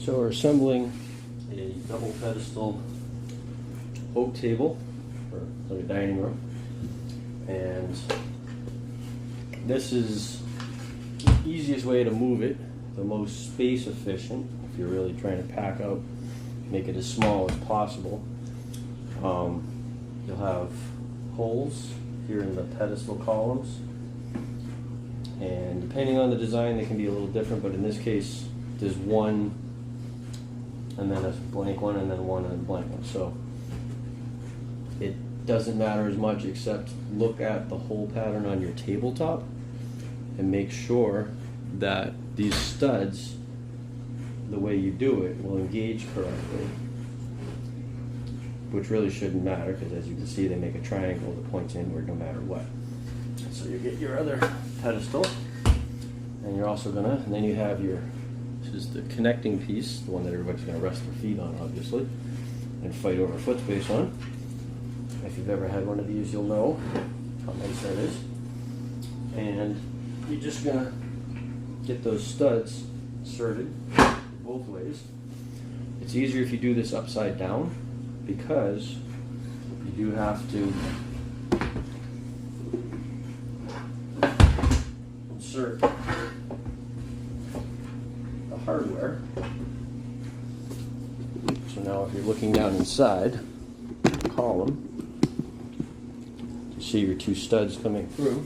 So we're assembling a double pedestal oak table for the dining room, and this is the easiest way to move it, the most space efficient if you're really trying to pack out, make it as small as possible. You'll have holes here in the pedestal columns, and depending on the design they can be a little different, but in this case there's one and then a blank one and then one and a blank one, so it doesn't matter as much, except look at the hole pattern on your tabletop and make sure that these studs, the way you do it, will engage correctly, which really shouldn't matter because as you can see they make a triangle that points inward no matter what. So you get your other pedestal, and you're also gonna, and then you have your, this is the connecting piece, the one that everybody's gonna rest their feet on obviously and fight over foot space on. If you've ever had one of these, you'll know how nice that is. And you're just gonna get those studs inserted both ways. It's easier if you do this upside down because you do have to insert the hardware. So now if you're looking down inside the column, you see your two studs coming through.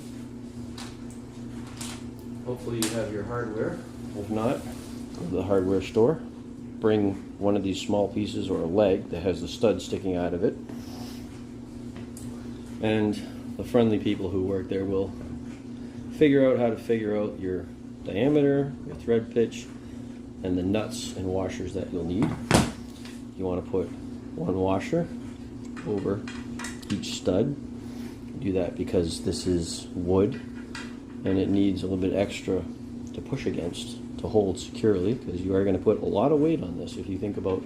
Hopefully you have your hardware. If not, go to the hardware store. Bring one of these small pieces or a leg that has the stud sticking out of it. And the friendly people who work there will figure out how to figure out your diameter, your thread pitch, and the nuts and washers that you'll need. You want to put one washer over each stud. Do that because this is wood and it needs a little bit extra to push against to hold securely, because you are going to put a lot of weight on this. If you think about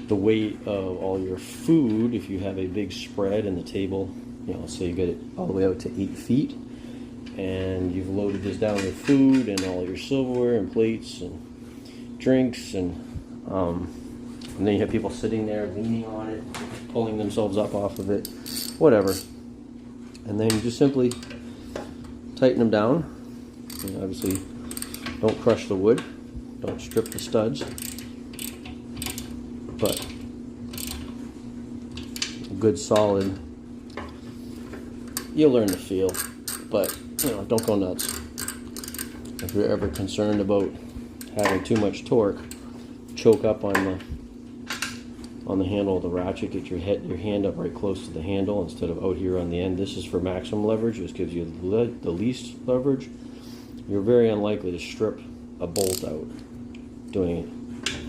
the weight of all your food, if you have a big spread and the table, you know, let's say you get it all the way out to 8 feet, and you've loaded this down with food and all your silverware and plates and drinks, and then you have people sitting there leaning on it, pulling themselves up off of it, whatever. And then you just simply tighten them down. And obviously, don't crush the wood, don't strip the studs, but a good solid, you'll learn the feel, but you know, don't go nuts. If you're ever concerned about having too much torque, choke up on the handle of the ratchet, get your hand up right close to the handle instead of out here on the end. This is for maximum leverage. This gives you the least leverage. You're very unlikely to strip a bolt out doing it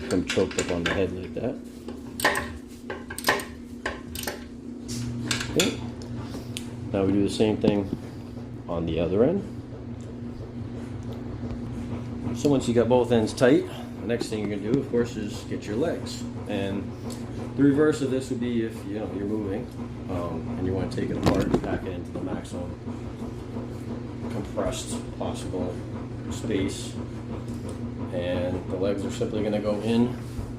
from choked up on the head like that. Okay. Now we do the same thing on the other end. So once you got both ends tight, the next thing you're going to do, of course, is get your legs. And the reverse of this would be if you're moving and you want to take it apart and pack it into the maximum compressed possible space, and the legs are simply going to go in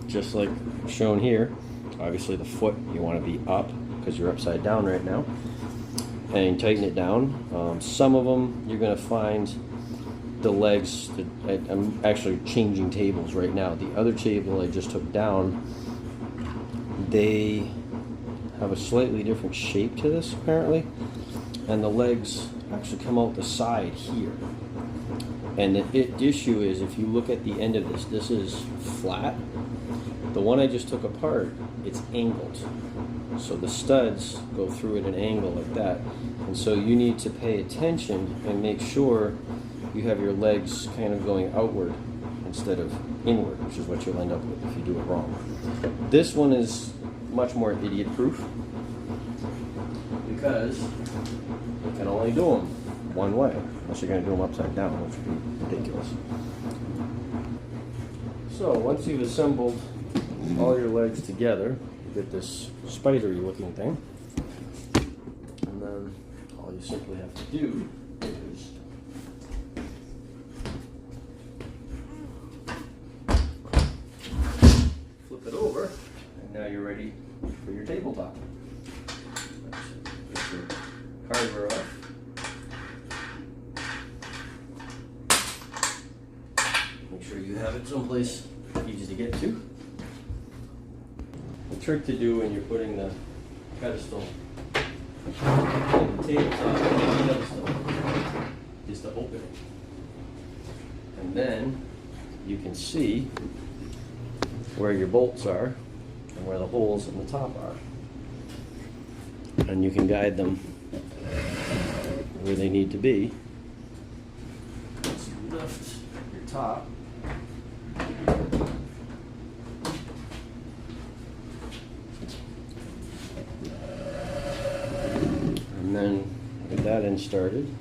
just like shown here. Obviously the foot you want to be up because you're upside down right now, and tighten it down. Some of them you're going to find the legs that I'm actually changing tables right now. The other table I just took down, they have a slightly different shape to this apparently, and the legs actually come out the side here. And the issue is, if you look at the end of this is flat. The one I just took apart, it's angled. So the studs go through at an angle like that. And so you need to pay attention and make sure you have your legs kind of going outward instead of inward, which is what you'll end up with if you do it wrong. This one is much more idiot-proof because you can only do them one way, unless you're going to do them upside down, which would be ridiculous. So once you've assembled all your legs together, you get this spidery looking thing, and then all you simply have to do is now you're ready for your tabletop. Get your hardware off. Make sure you have it someplace easy to get to. The trick to do when you're putting the pedestal in the tabletop on the pedestal is to open it. And then you can see where your bolts are and where the holes in the top are. And you can guide them where they need to be. So you lift your top. And then get that end started.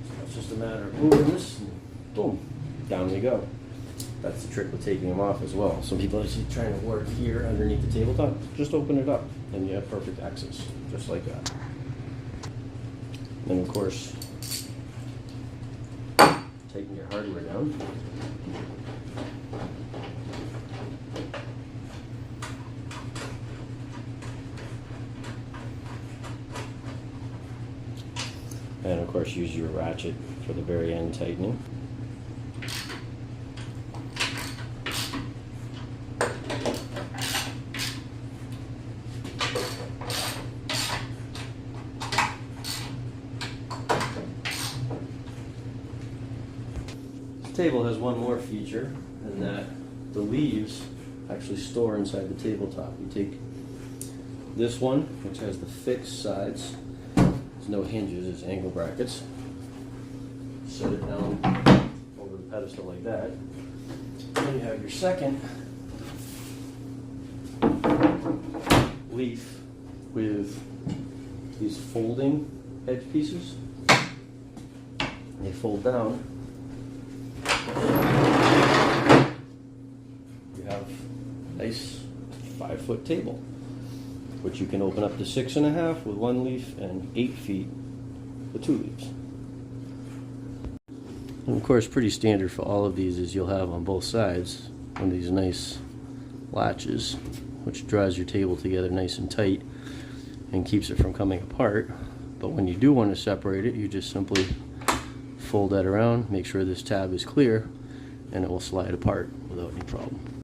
So it's just a matter of moving this and boom, down we go. That's the trick with taking them off as well. Some people are trying to work here underneath the tabletop. Just open it up and you have perfect access, just like that. Then of course, taking your hardware down. And of course use your ratchet for the very end tightening. This table has one more feature, and that the leaves actually store inside the tabletop. You take this one, which has the fixed sides, there's no hinges, it's angle brackets. Set it down over the pedestal like that. Then you have your second leaf with these folding edge pieces. They fold down. You have a nice 5-foot table, which you can open up to 6.5 with 1 leaf and 8 feet with 2 leaves. And of course, pretty standard for all of these is you'll have on both sides one of these nice latches, which draws your table together nice and tight and keeps it from coming apart. But when you do want to separate it, you just simply fold that around, make sure this tab is clear, and it will slide apart without any problem.